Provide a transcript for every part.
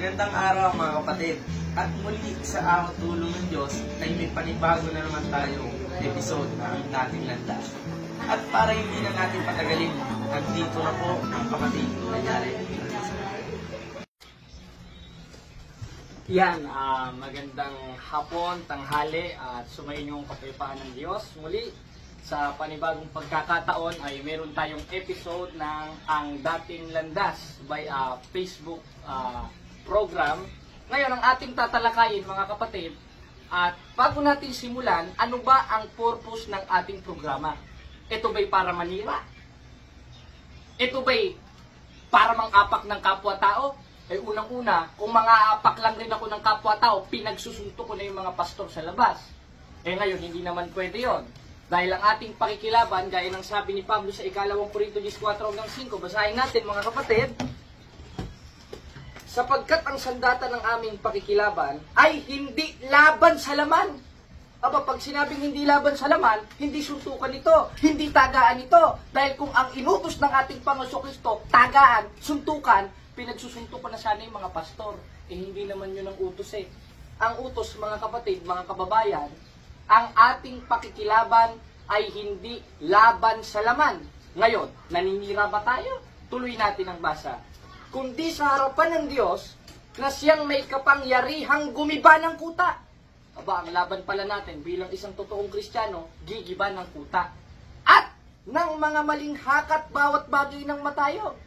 Magandang araw mga kapatid. At muli sa awat tulong ng Diyos ay may panibago na naman tayong episode na ang dating landas. At para hindi na natin patagalin, nandito na po ang kapatid na Jared. Yan, magandang hapon, tanghali at sumayin yung kapayapaan ng Diyos. Muli, sa panibagong pagkakataon ay meron tayong episode ng Ang Dating Landas by Facebook program. Ngayon, ang ating tatalakayin mga kapatid, at bago natin simulan, ano ba ang purpose ng ating programa? Ito ba'y para manira? Ito ba'y para mang-apak ng kapwa-tao? Unang-una, kung mga-apak lang rin ako ng kapwa-tao, pinagsusunto ko na yung mga pastor sa labas. Ngayon, hindi naman pwede yon. Dahil ang ating pakikilaban, gaya ng sabi ni Pablo sa 2 Korinto 4:5, basahin natin mga kapatid, sapagkat ang sandata ng aming pakikilaban ay hindi laban sa laman. Aba, pag sinabing hindi laban sa laman, hindi suntukan ito, hindi tagaan ito. Dahil kung ang inutos ng ating Panginoon Kristo, tagaan, suntukan, pinagsusuntukan na sana yung mga pastor. Hindi naman yun ang utos eh. Ang utos, mga kapatid, mga kababayan, ang ating pakikilaban ay hindi laban sa laman. Ngayon, naninira ba tayo? Tuloy natin ang basa. Kundi sa harapan ng Diyos na siyang may kapangyarihang gumiba ng kuta. Aba, ang laban pala natin bilang isang totoong Kristiyano, gigiba ng kuta. At ng mga maling hakat bawat bagay ng matayo.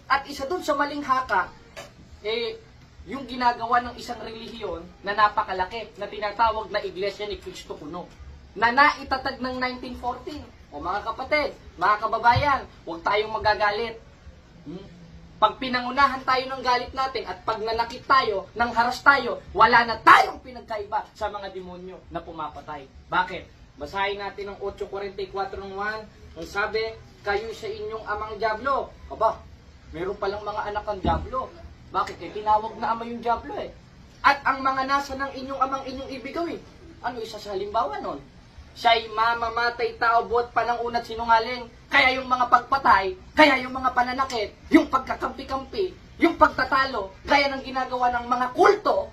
At isa dun sa maling haka, yung ginagawa ng isang relihiyon na napakalaki, na tinatawag na Iglesia ni Cristo Kuno, na naitatag ng 1914. O mga kapatid, mga kababayan, huwag tayong magagalit. Pag pinangunahan tayo ng galit natin at pag nanakit tayo, nang haras tayo, wala na tayong pinagkaiba sa mga demonyo na pumapatay. Bakit? Basahin natin ang 8:44:1. Ang sabi, kayo sa inyong amang dyablo. Aba, meron palang mga anak ang dyablo. Bakit? Tinawag na ama yung dyablo eh. At ang mga nasa ng inyong amang inyong ibigaw eh. Ano isa sa halimbawa nun? Siya'y mamamatay tao buhat panangunat sinungaling. Kaya yung mga pagpatay, kaya yung mga pananakit, yung pagkakampi-kampi, yung pagtatalo, gaya ng ginagawa ng mga kulto,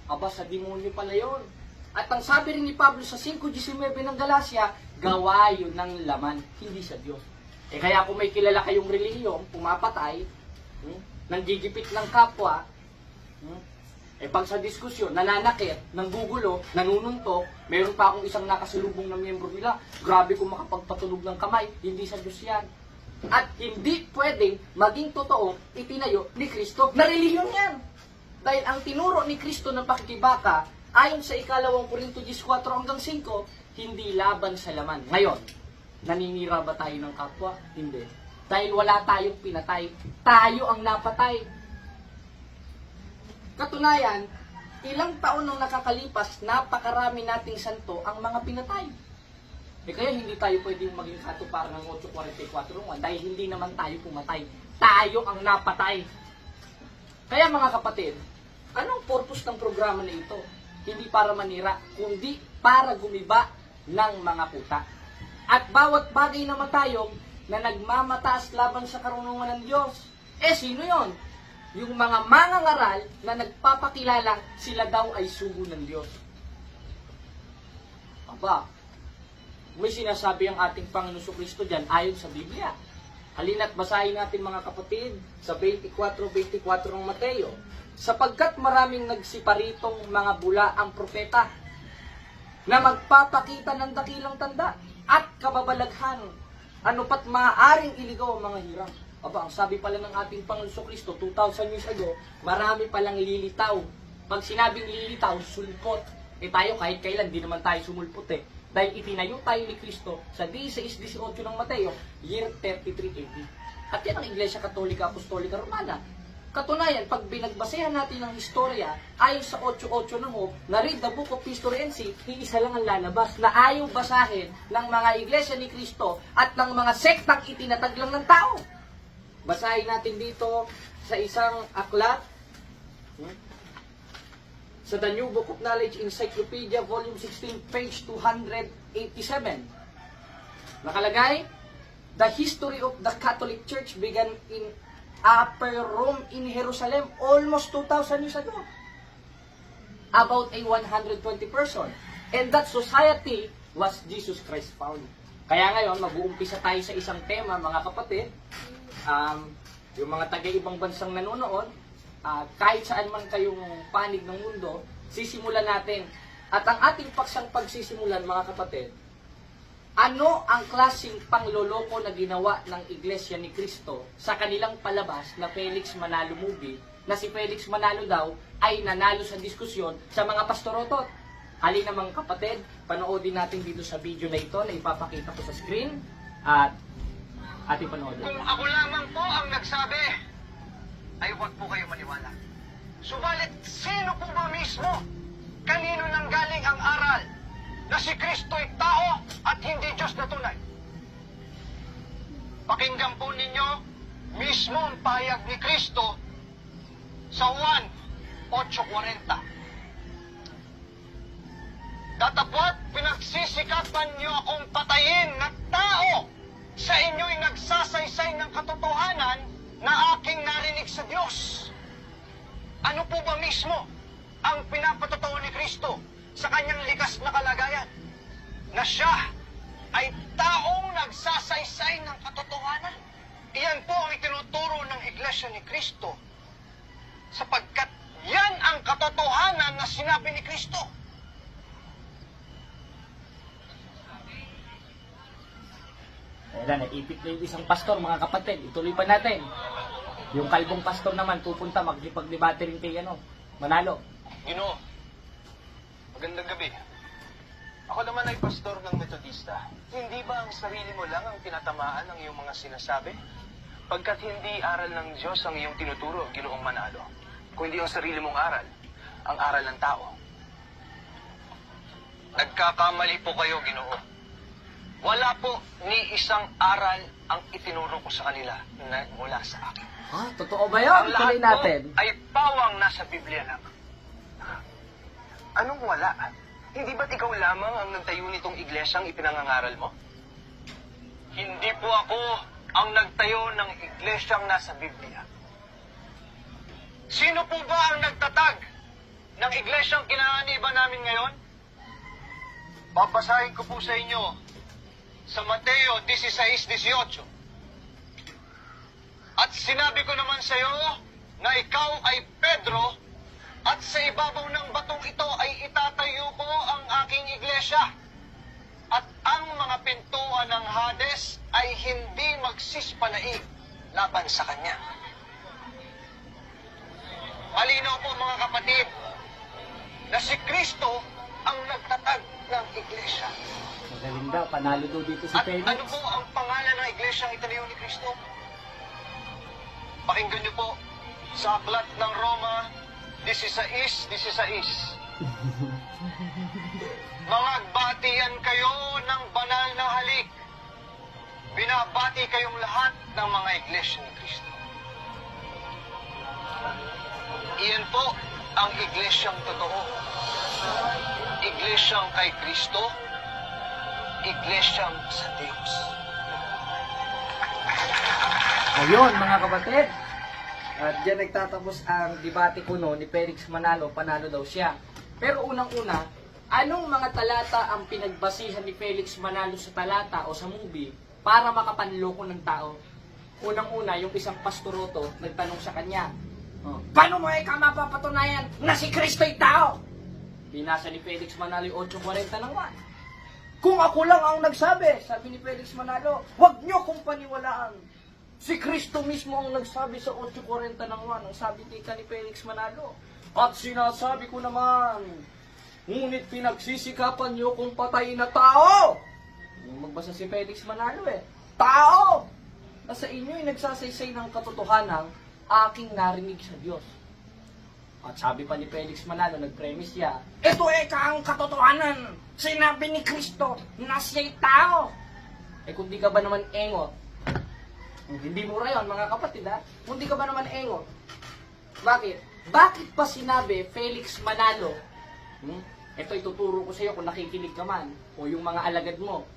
aba sa demonyo pala yun. At ang sabi rin ni Pablo sa 5:19 ng Galacia, gawa yun ng laman, hindi sa Diyos. Kaya kung may kilala kayong relihiyong pumapatay, nanggigipit ng kapwa, pag sa diskusyon, nananakit, nanggugulo, nanununtok, meron pa akong isang nakasalubong na miyembro nila, grabe kung makapagpatunog ng kamay, hindi sa Diyos yan. At hindi pwedeng maging totoo itinayo ni Kristo na relihiyon yan. Dahil ang tinuro ni Kristo ng pakikibaka, ayon sa 2 Korinto 4:5, hindi laban sa laman. Ngayon, naninira ba tayo ng kapwa? Hindi. Dahil wala tayong pinatay, tayo ang napatay. Katunayan, ilang taon nang nakakalipas, napakarami nating santo ang mga pinatay. Kaya hindi tayo pwedeng maging katuparan ng 8:44:1 dahil hindi naman tayo pumatay. Tayo ang napatay. Kaya mga kapatid, anong purpose ng programa na ito? Hindi para manira, kundi para gumiba ng mga kuta. At bawat bagay na matayog na nagmamataas laban sa karunungan ng Diyos, sino yon? Yung mga mangangaral na nagpapakilala sila daw ay sugo ng Diyos. Aba, may sinasabi ang ating Panginoon Kristo dyan ayon sa Biblia. Halina't basahin natin mga kapatid sa 24:24 ng Mateo. Sapagkat maraming nagsiparitong mga bula ang propeta na magpapakita ng dakilang tanda at kababalaghan, ano pat maaaring iligaw ang mga hirang. Aba, ang sabi pala ng ating Panginoon Kristo 2,000 years ago, marami palang lilitaw. Pag sinabing lilitaw, sulpot. Tayo kahit kailan, di naman tayo sumulpot eh. Dahil itinayo tayo ni Kristo sa 16:18 ng Mateo, year 33 AD. At yan ang Iglesia Katolika Apostolika Romana. Katunayan, pag binagbasehan natin ng historia, ayon sa 8:8 ng Hope, na read the book of history and see, iisa lang ang lalabas na ayaw basahin ng mga Iglesia ni Kristo at ng mga sektang itinatag lang ng tao. Basahin natin dito sa isang aklat, sa The New Book of Knowledge Encyclopedia, Volume 16, page 287. Nakalagay, the history of the Catholic Church began in upper room in Jerusalem, almost 2,000 years ago. About a 120 person. And that society was Jesus Christ found. Kaya ngayon, mag-uumpisa tayo sa isang tema, mga kapatid. Yung mga taga-ibang bansang nanonood, kahit saan man kayong panig ng mundo, sisimulan natin. At ang ating paksang pagsisimulan, mga kapatid, ano ang klaseng pangloloko na ginawa ng Iglesia ni Cristo sa kanilang palabas na Felix Manalo movie, na si Felix Manalo daw ay nanalo sa diskusyon sa mga pastorotot? Halina mga kapatid, panoodin natin dito sa video na ito na ipapakita ko sa screen at ating panoodin. Kung ako lamang po ang nagsabi, ay huwag po kayo maniwala. Subalit, sino po ba mismo? Kanino nang galing ang aral na si Kristo'y tao at hindi Diyos na tunay? Pakinggan po ninyo mismo ang pahayag ni Kristo sa Juan 8:40. Datapwat pinagsisikapan niyo akong patayin na tao. Sa inyo'y nagsasaysay ng katotohanan na aking narinig sa Diyos. Ano po ba mismo ang pinapatotoo ni Kristo sa kanyang likas na kalagayan? Na siya ay taong nagsasaysay ng katotohanan. Iyan po ang itinuturo ng Iglesia ni Kristo, sapagkat yan ang katotohanan na sinabi ni Kristo. Ayan, naipit na yung isang pastor, mga kapatid. Ituloy pa natin. Yung kalbong pastor naman, pupunta, magdipag-debate rin kay Manalo. Ginoo, magandang gabi. Ako naman ay pastor ng Metodista. Hindi ba ang sarili mo lang ang tinatamaan ng iyong mga sinasabi? Pagkat hindi aral ng Diyos ang iyong tinuturo, Ginoong Manalo. Kung hindi ang sarili mong aral, ang aral ng tao. Nagkakamali po kayo, Ginoo. Wala po ni isang aral ang itinuro ko sa kanila na mula sa akin. Totoo ba yun? Ang Tuloy lahat natin. po ay pawang nasa Biblia lang. Anong wala? Hindi ba't ikaw lamang ang nagtayo nitong iglesyang ipinangangaral mo? Hindi po ako ang nagtayo ng iglesyang nasa Biblia. Sino po ba ang nagtatag ng iglesyang kinanganiban namin ngayon? Babasahin ko po sa inyo sa Mateo 16:18. At sinabi ko naman sa iyo na ikaw ay Pedro, at sa ibabaw ng batong ito ay itatayo ko ang aking iglesia. At ang mga pintuan ng Hades ay hindi magsispalaig laban sa kanya. Malinaw po mga kapatid na si Kristo ang nagtatag ng iglesia. Magaling daw, panalo daw dito si At Felix. ano po ang pangalan ng iglesyang itinayo ni Kristo? Pakinggan niyo po sa aklat ng Roma 16:16. Mangagbatian kayo ng banal na halik. Binabati kayong lahat ng mga iglesia ni Kristo. Iyan po ang iglesyang totoo. Iglesyang kay Kristo, iglesyang sa Diyos. Ayun, mga kapatid. At diyan nagtatapos ang debate ko ni Felix Manalo, panalo daw siya. Pero unang-una, anong mga talata ang pinagbasihan ni Felix Manalo sa talata o sa movie para makapanloko ng tao? Unang-una, yung isang pastoroto nagtanong sa kanya, paano mo mapapatunayan na si Kristo'y tao? Binasa ni Felix Manalo yung 8:40 ng 1. Kung ako lang ang nagsabi, sabi ni Felix Manalo, huwag niyo kong paniwalaan. Si Kristo mismo ang nagsabi sa 8:40 ng 1, ang sabi ni Felix Manalo. At sinasabi ko naman, ngunit pinagsisikapan niyo kung patayin na tao. Magbasa si Felix Manalo tao! Na sa inyo'y nagsasaysay ng katotohanan, aking narinig sa Diyos. At sabi pa ni Felix Manalo, nag-premise siya, ito ang katotohanan, sinabi ni Kristo na siya'y tao. Kung di ka ba naman engot, hindi mo rayon mga kapatid kung di ka ba naman engot, bakit? Bakit pa sinabi Felix Manalo? Ito ituturo ko sa iyo kung nakikinig ka man, o yung mga alagad mo,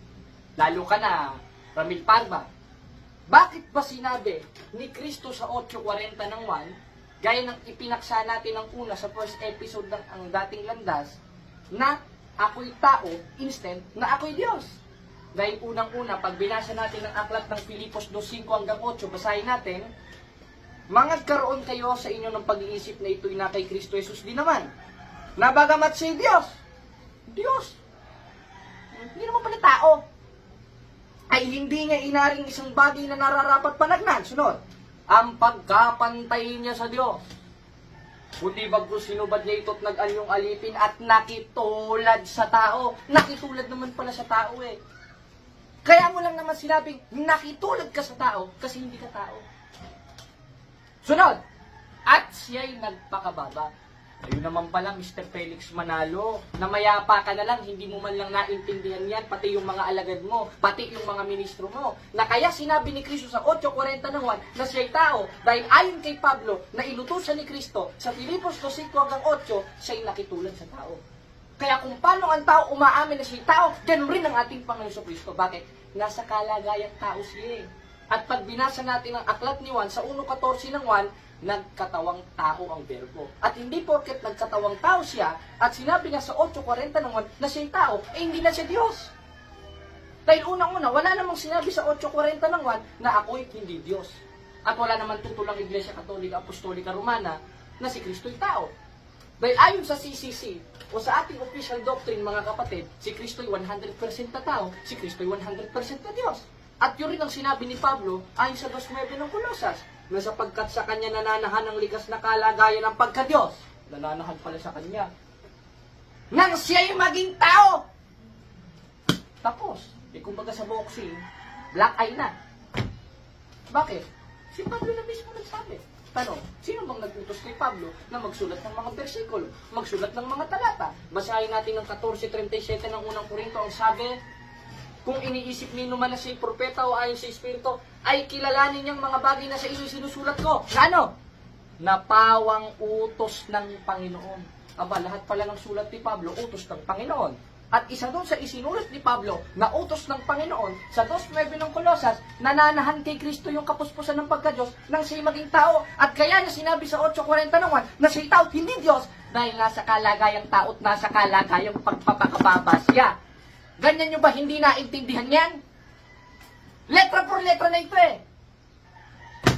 lalo ka na Ramil Parba. Bakit ba sinabi ni Kristo sa 8:40 ng 1, gaya ng ipinaksa natin ng una sa first episode ng ang dating landas, na ako'y tao, instant, na ako'y Diyos? Dahil unang-una, pag binasa natin ang aklat ng Filipos 2:5 hanggang 8, basahin natin, mangagkaroon kayo sa inyo ng pag-iisip na ito'y na kay Kristo Jesus din naman. Na bagamat siya'y Diyos, hindi naman pala tao, ay hindi niya inaring isang bagay na nararapat panagnan. Sunod, ang pagkapantay niya sa Diyos. Kundi bagkus sinubad niya ito't nag-anyong alipin at nakitulad sa tao. Nakitulad naman pala sa tao eh. Kaya mo lang naman sinabing nakitulad ka sa tao kasi hindi ka tao. Sunod, at siya'y nagpakababa. Ayun naman pala, Mr. Felix Manalo, na mayapa ka na lang, hindi mo man lang naintindihan yan, pati yung mga alagad mo, pati yung mga ministro mo, na kaya sinabi ni Kristo sa 8:40 ng 1 na siya'y tao, dahil ayon kay Pablo, na inutusan ni Kristo sa Filipos 2:5 hanggang 8, siya'y nakitulad sa tao. Kaya kung paano ang tao umaamin na siya'y tao, ganun rin ang ating Panginoon Kristo. Bakit? Nasa kalagayang tao siya. At pag binasa natin ang aklat ni Juan sa 1:14 ng 1, nagkatawang tao ang verbo. At hindi porket nagkatawang tao siya, at sinabi nga sa 8:40 ng 1 na siya'y tao, eh hindi na siya Diyos. Dahil unang-una, wala namang sinabi sa 8:40 ng 1 na ako'y hindi Diyos. At wala naman tutulang Iglesia Katolika Apostolika Romana na si Kristo'y tao. Dahil ayon sa CCC, o sa ating official doctrine mga kapatid, si Kristo'y 100% na tao, si Kristo'y 100% na Diyos. At yun rin ang sinabi ni Pablo ayon sa 2:9 ng Colosas, na sapagkat sa kanya nananahan ang likas na kalagayan ng pagka-Diyos, nananahan pala sa kanya, nang siya'y maging tao. Tapos, kumbaga sa boxing, black eye na. Bakit? Si Pablo na mismo nagsabi. Tanong, sino bang nag-utos kay Pablo na magsulat ng mga bersikulo, magsulat ng mga talata? Basahin natin ng 14:37 ng unang Korinto, ang sabi, kung iniisip nino man na siya'y propeta o ayon sa Espiritu, ay kilalanin niyang mga bagay na sa inyo sinusulat ko. Na ano? Napawang utos ng Panginoon. Aba, lahat pala ng sulat ni Pablo, utos ng Panginoon. At isa doon sa isinulat ni Pablo na utos ng Panginoon, sa 2:9 ng Colosas, nananahan kay Kristo yung kapuspusan ng pagka-Diyos nang siya'y maging tao. At kaya niya sinabi sa 8:40 ng 1 na siya'y tao, hindi Diyos, dahil nasa kalagayang tao at nasa kalagayang pagpapakababa siya. Ganyan nyo ba hindi naintindihan yan? Letra por letra na ito eh.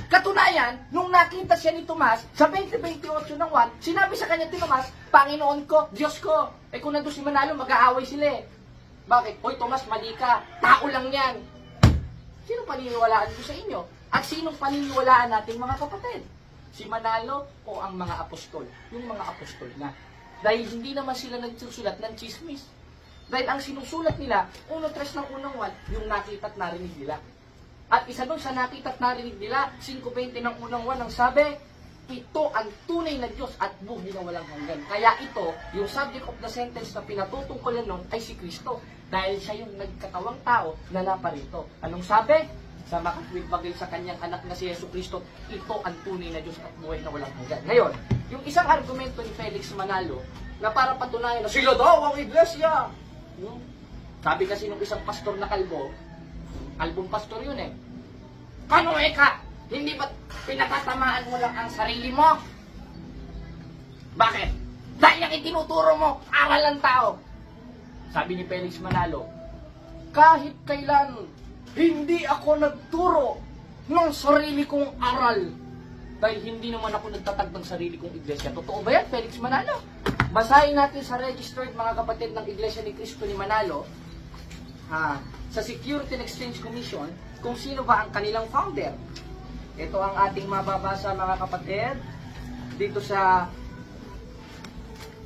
Katunayan, nung nakita siya ni Tomas, sa 20:28 ng 1, sinabi sa kanya ni Tomas, Panginoon ko, Diyos ko. Eh kung nandun si Manalo, mag-aaway sila eh. Bakit? Hoy Tomas, mali ka. Tao lang yan. Sino paniniwalaan ko sa inyo? At sinong paniniwalaan natin mga kapatid? Si Manalo o ang mga apostol? Yung mga apostol na. Dahil hindi naman sila nagsusulat ng chismis. Dahil ang sinusulat nila, 1:3 ng unang 1, yung nakita at narinig nila. At isa doon sa nakita at narinig nila, 5:20 ng unang 1, ang sabi, ito ang tunay na Diyos at buhay na walang hanggan. Kaya ito, yung subject of the sentence na pinatutungkulan nun ay si Kristo. Dahil siya yung nagkatawang tao na naparito. Anong sabi? Sa makatwid bagay sa kanyang anak na si Yesu Kristo, ito ang tunay na Diyos at buhay na walang hanggan. Ngayon, yung isang argumento ni Felix Manalo, na para patunayan na sila daw ang iglesia. Sabi kasi nung isang pastor na kalbong pastor yun eh. Ano ka? Hindi ba pinatatamaan mo lang ang sarili mo? Bakit? Dahil ang itinuturo mo, aral ng tao. Sabi ni Felix Manalo, kahit kailan, hindi ako nagturo ng sarili kong aral. Dahil hindi naman ako nagtatag ng sarili kong iglesia. Totoo ba yan, Felix Manalo? Basahin natin sa registered mga kapatid ng Iglesia ni Cristo ni Manalo, sa Security and Exchange Commission, kung sino ba ang kanilang founder. Ito ang ating mababasa mga kapatid dito sa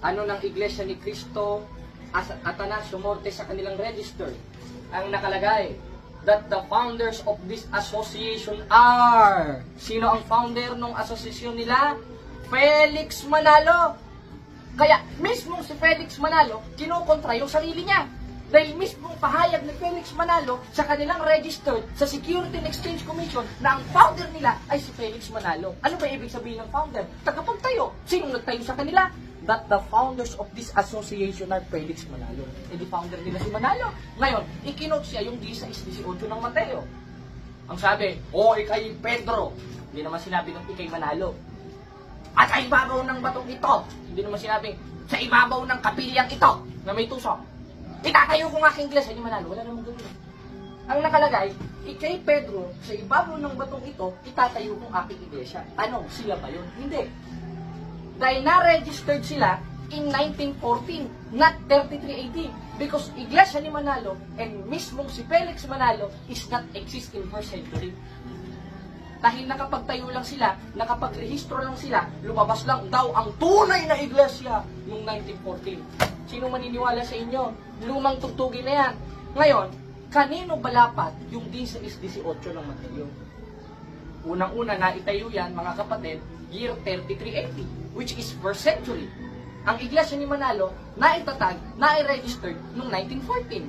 ng Iglesia ni Cristo Atanasio Morte sa kanilang register. Ang nakalagay, that the founders of this association are, sino ang founder ng asosasyon nila? Felix Manalo. Kaya mismo si Felix Manalo kinukontra yung sarili niya. Dahil mismong pahayag ni Felix Manalo sa kanilang registered sa Security and Exchange Commission na ang founder nila ay si Felix Manalo. Ano ba ibig sabihin ng founder? Tagapagtayo. Sinong nagtayo sa kanila? That the founders of this association are Felix Manalo. E di founder nila si Manalo. Ngayon, ikinot siya yung 16:18 ng Mateo. Ang sabi, ikay Pedro. Hindi naman sinabi ng ikay Manalo. At sa ibabaw ng batong ito, hindi naman sinabing, sa ibabaw ng kapilyang ito, na may tusok, itatayo ko ng aking iglesia ni Manalo. Wala namang gawin. Ang nakalagay, ikay Pedro, sa ibabaw ng batong ito, itatayo kong aking iglesia. Tanong, sila ba yun? Hindi. Dahil na-registered sila in 1914, not 33 AD. Because iglesia ni Manalo and mismong si Felix Manalo is not exist in 1st century. Dahil nakapagtayo lang sila, nakapagrehistro lang sila, lumabas lang daw ang tunay na iglesia noong 1914. Sino maniniwala sa inyo? Lumang tugtugin na yan. Ngayon, kanino balapat yung 16-18 ng Mateo? Unang-una na itayo yan, mga kapatid, year 3380, which is 1st century. Ang iglesia ni Manalo, naitatag, nai-registered noong 1914,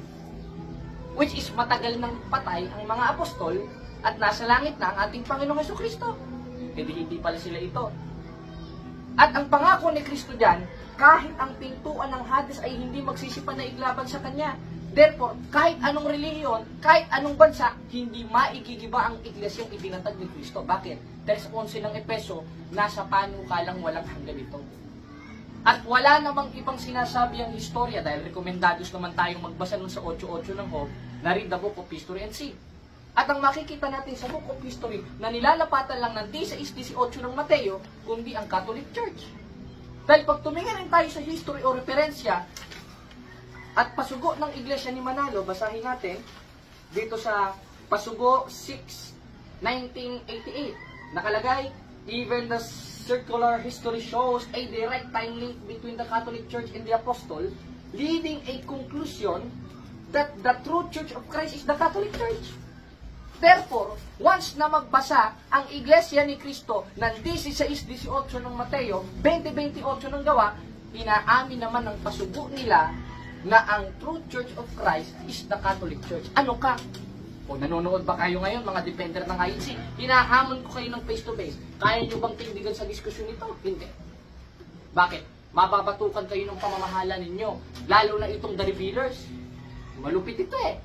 which is matagal nang patay ang mga apostol at nasa langit na ang ating Panginoong Jesucristo. Hindi pala sila ito. At ang pangako ni Kristo dyan, kahit ang pintuan ng Hades ay hindi magsisipan na iglaban sa Kanya. Therefore, kahit anong relihiyon, kahit anong bansa, hindi maigigiba ang iglesyang ibinatag ni Kristo. Bakit? Dahil sa 11 ng Epeso, nasa panukalang walang hanggan ito. At wala namang ibang sinasabi ang historya dahil rekomendados naman tayong magbasa nun sa 8.8 ng Hope na read the book of history and see. At ang makikita natin sa book of history na nilalapatan lang ng 16-18 ng Mateo, kundi ang Catholic Church. Dahil pag tumingin rin tayo sa history o referensya at pasugo ng Iglesia ni Manalo, basahin natin dito sa Pasugo 6, 1988. Nakalagay, even the circular history shows a direct time link between the Catholic Church and the Apostle, leading a conclusion that the true Church of Christ is the Catholic Church. Therefore, once na magbasa ang Iglesia ni Cristo ng 16-18 ng Mateo, 20-28 ng Gawa, inaamin naman ng pasugo nila na ang true Church of Christ is the Catholic Church. Ano ka? O nanonood ba kayo ngayon, mga depender ng IEC? Hinahamon ko kayo ng face-to-face. Kaya nyo bang tindigan sa diskusyon nito? Hindi. Bakit? Mababatukan kayo ng pamamahala ninyo. Lalo na itong the revealers. Malupit ito eh.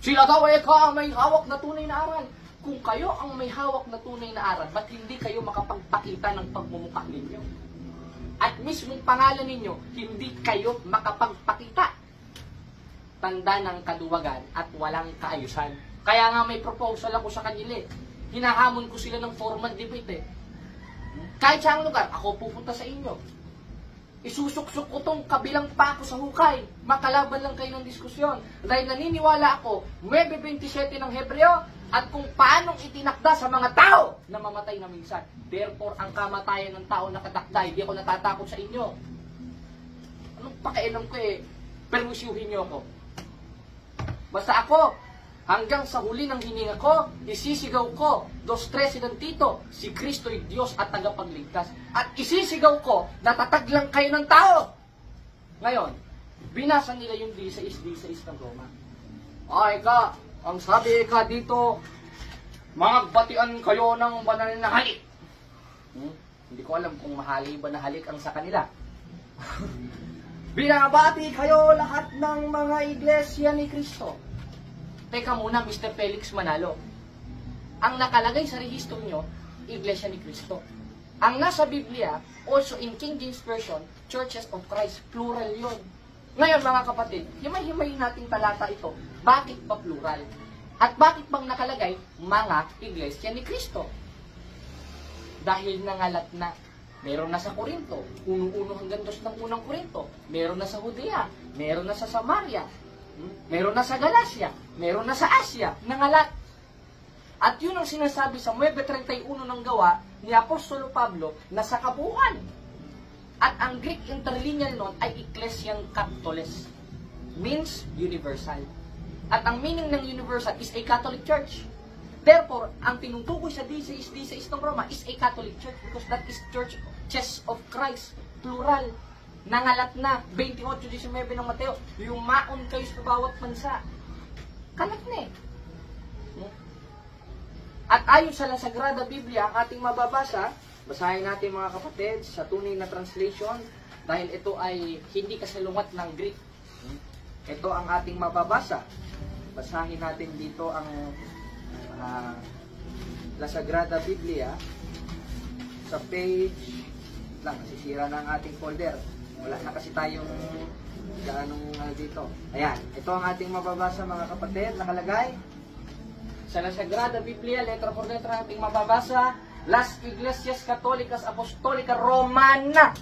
Sila daw ang may hawak na tunay na aral. Kung kayo ang may hawak na tunay na aral, ba't hindi kayo makapagpakita ng pagmumukha ninyo? At mismong pangalan ninyo, hindi kayo makapagpakita. Tanda ng kaduwagan at walang kaayusan. Kaya nga may proposal ako sa kanila eh. Hinahamon ko sila ng formal debate eh. Kahit saang lugar, ako pupunta sa inyo. Isusuksok ko tong kabilang pako sa hukay. Makalaban lang kayo ng diskusyon. Dahil naniniwala ako, 9:27 ng Hebreo, at kung paanong itinakda sa mga tao na mamatay na minsan. Therefore, ang kamatayan ng tao nakatakda, hindi ako natatakot sa inyo. Anong pakialam ko eh, permisyuhin niyo ako. Basta ako, hanggang sa huli ng hininga ko, isisigaw ko, 2:13 ng Tito, si Kristo'y Diyos at tagapagligtas. At isisigaw ko, natatag lang kayo ng tao. Ngayon, binasa nila yung 16 ng Roma. Ay ka, ang sabi ka dito, magbatian kayo ng banal na halik. Hindi ko alam kung mahali ba na halik ang sa kanila. Binabati kayo lahat ng mga iglesia ni Kristo. Teka muna, Mr. Felix Manalo. Ang nakalagay sa rehistro nyo, Iglesia ni Cristo. Ang nasa Biblia, also in King James Version, Churches of Christ, plural yon. Ngayon mga kapatid, himay-himay nating talata ito. Bakit pa plural? At bakit bang nakalagay, mga Iglesia ni Cristo? Dahil nangalat na. Meron na sa Korinto, 1:1 hanggang 2 ng unang Korinto. Meron na sa Judea, meron na sa Samaria, meron na sa Galacia, meron na sa Asia, nangalat. At yun ang sinasabi sa 9:31 ng Gawa ni Apostolo Pablo na sa kabuuan. At ang Greek interlineal nun ay Ecclesian Catholes, means universal. At ang meaning ng universal is a Catholic Church. Therefore, ang tinutukoy sa 16 ng Roma is a Catholic Church because that is Churches of Christ, plural. Nangalat na, 28-19 ng Mateo, yung maon kayo sa bawat bansa. Kalat na eh. At ayon sa La Sagrada Biblia, ang ating mababasa, basahin natin mga kapatid sa tunay na translation, dahil ito ay hindi kasalungat ng Greek. Ito ang ating mababasa. Basahin natin dito ang La Sagrada Biblia, sa page lang, nasisira na ang ating folder. Wala na kasi tayong gaanong dito. Ayan, ito ang ating mababasa mga kapatid, nakalagay. Sa La Sagrada Biblia, letra por letra ating mababasa, Las Iglesias Católicas Apostolica Romana.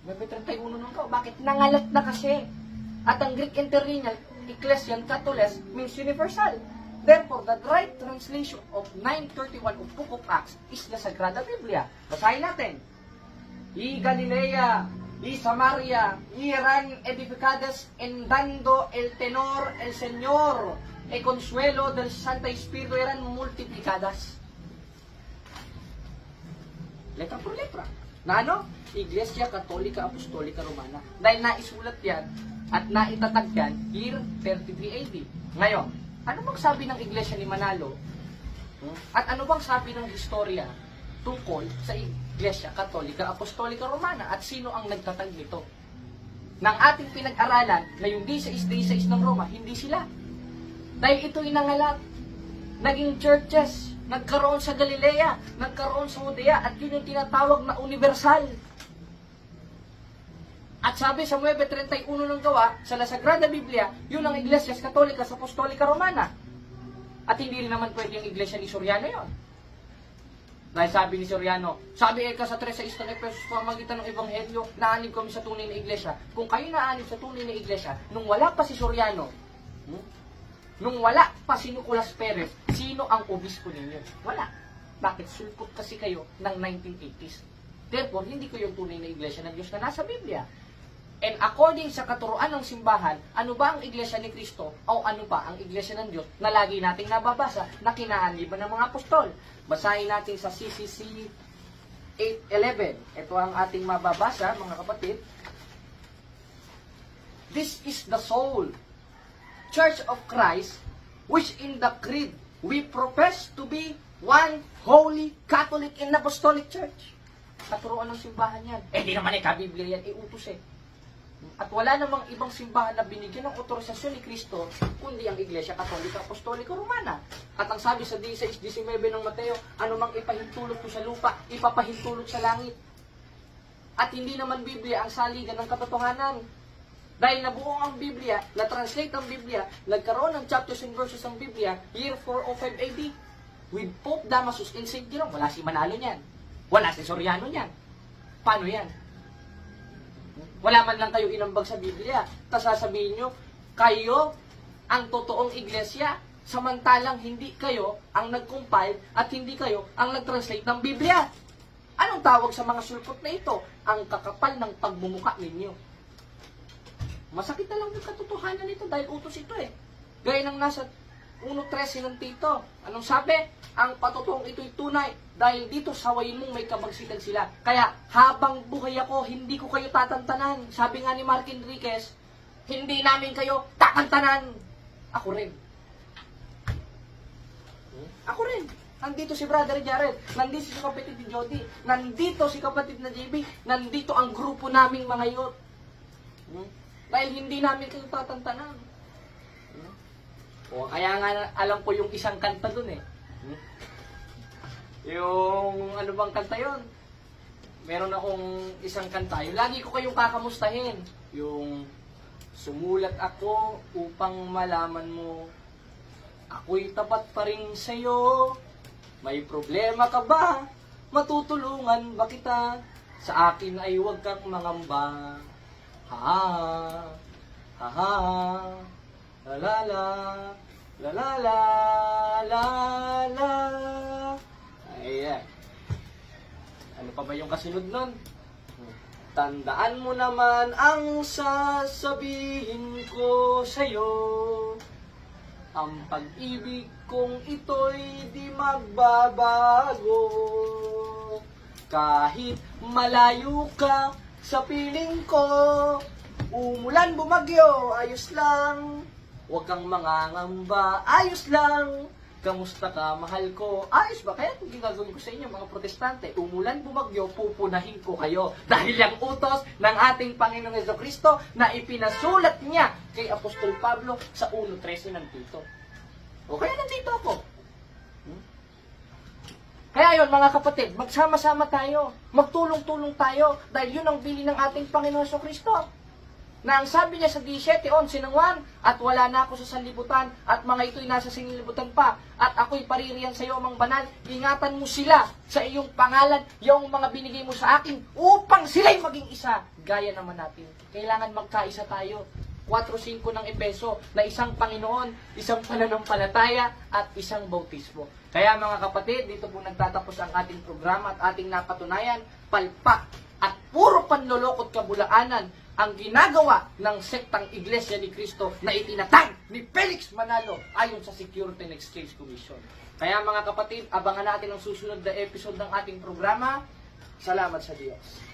May 31 nung ka, bakit nangalat na kasi? At ang Greek interlineal, Ecclesian Catholes, means universal. Therefore, the right translation of 931 of Book of Acts is the Sagrada Biblia. Basahin natin. Y Galilea, y Samaria, y eran edificadas en dando el tenor, el Señor, e consuelo del Santo Espíritu eran multiplicadas. Letra por letra. Na ano? Iglesia Católica Apostolica Romana. Dahil naisulat yan at naitatag yan year 33 AD. Ngayon, ano bang sabi ng Iglesia ni Manalo? At ano bang sabi ng historia tungkol sa Iglesia Católica Apostolica Romana? At sino ang nagtatag nito? Nang ating pinag-aralan na yung D6 ng Roma, hindi sila. Dahil ito'y nangalat. Naging churches. Nagkaroon sa Galilea. Nagkaroon sa Judea. At yun yung tinatawag na universal. At sabi sa 9:31 ng gawa, sa La Sagrada Biblia, yun ang Iglesias Católicas Apostolica Romana. At hindi rin naman pwede yung Iglesia ni Soriano yun. Dahil sabi ni Soriano, sabi sa 3:6 ng Efesos, pamagitan ng Ebanghelyo, naanib kami sa tunay na Iglesia. Kung kayo naanib sa tunay na Iglesia, nung wala pa si Soriano, nung wala pa si Nicolas Perez, sino ang obispo ninyo? Wala. Bakit? Sulpot kasi kayo ng 1980s. Therefore, hindi kayo yung tunay na Iglesia ng Diyos na nasa Biblia. And according sa katuruan ng simbahan, ano ba ang Iglesia ni Kristo o ano ba ang Iglesia ng Diyos na lagi nating nababasa na kinaanliban ng mga apostol? Basahin natin sa CCC 8:11. Ito ang ating mababasa, mga kapatid. This is the soul, Church of Christ, which in the creed we profess to be one holy Catholic and Apostolic Church. Katuruan ng simbahan yan. Di naman Biblia yan, iutos At wala namang ibang simbahan na binigyan ng otorisasyon ni Kristo, kundi ang Iglesia Katolika Apostolika Romana. At ang sabi sa 16:19 ng Mateo, ano mang ipahintulot ko sa lupa, ipapahintulot sa langit. At hindi naman Biblia ang saligan ng katotohanan. Dahil nabuo ang Biblia, na-translate ang Biblia, nagkaroon ng chapters and verses ang Biblia, year 405 AD. With Pope Damasus in St. Jerome, wala si Manalo niyan. Wala si Soriano niyan. Paano yan? Wala man lang kayo inambag sa Biblia. Tapos sasabihin nyo, kayo ang totoong iglesia, samantalang hindi kayo ang nag-compile at hindi kayo ang nag-translate ng Biblia. Anong tawag sa mga sulpot na ito? Ang kakapal ng pagmumuka ninyo. Masakit na lang yung katotohanan nito dahil utos ito Gaya ng nasa 1:13 ng Tito. Anong sabi? Ang patotoong ito'y tunay dahil dito sawayin mong may kabagsitan sila. Kaya habang buhay ako, hindi ko kayo tatantanan. Sabi nga ni Mark Enriquez, hindi namin kayo tatantanan. Ako rin. Ako rin. Nandito si Brother Jared. Nandito si kapatid ni Jody. Nandito si kapatid na JB. Nandito ang grupo naming mga youth. Dahil hindi namin kayo tatantanan. O kaya nga alam ko yung isang kanta dun Yung ano bang kanta yon? Meron akong isang kanta. Yung lagi ko kayong kakamustahin. Yung sumulat ako upang malaman mo ako'y tapat pa rin sa'yo. May problema ka ba? Matutulungan ba kita? Sa akin ay huwag kang mangamba. Ha ha ha la la la la la la la la. Ayan. Ano pa ba yung kasunod nun? Tandaan mo naman ang sasabihin ko sa'yo. Ang pag-ibig kong ito'y di magbabago. Kahit malayo ka sa piling ko, umulan bumagyo, ayos lang. Huwag kang mangangamba, ayos lang. Kamusta ka, mahal ko? Ayos ba? Kaya kung ginagawin ko sa inyo, mga protestante, umulan bumagyo, pupunahin ko kayo. Dahil yung utos ng ating Panginoong Jesucristo na ipinasulat niya kay Apostol Pablo sa 1:13 ng Tito. O kaya nandito ako. Kaya yun mga kapatid, magsama-sama tayo, magtulong-tulong tayo, dahil yun ang bili ng ating Panginoon Kristo. Na ang sabi niya sa 17:11 ng Juan, at wala na ako sa sanlibutan, at mga ito'y nasa sanlibutan pa, at ako'y paririyan sa iyo, Amang Banal, ingatan mo sila sa iyong pangalan, yung mga binigay mo sa akin, upang sila'y maging isa, gaya naman natin. Kailangan magkaisa tayo. 4:5 ng Epeso, na isang Panginoon, isang pananampalataya, at isang bautismo. Kaya mga kapatid, dito po nagtatapos ang ating programa at ating napatunayan, palpak at puro panlolokot kabulaanan ang ginagawa ng sektang Iglesia ni Cristo na itinatag ni Felix Manalo ayon sa Security and Exchange Commission. Kaya mga kapatid, abangan natin ang susunod na episode ng ating programa. Salamat sa Diyos.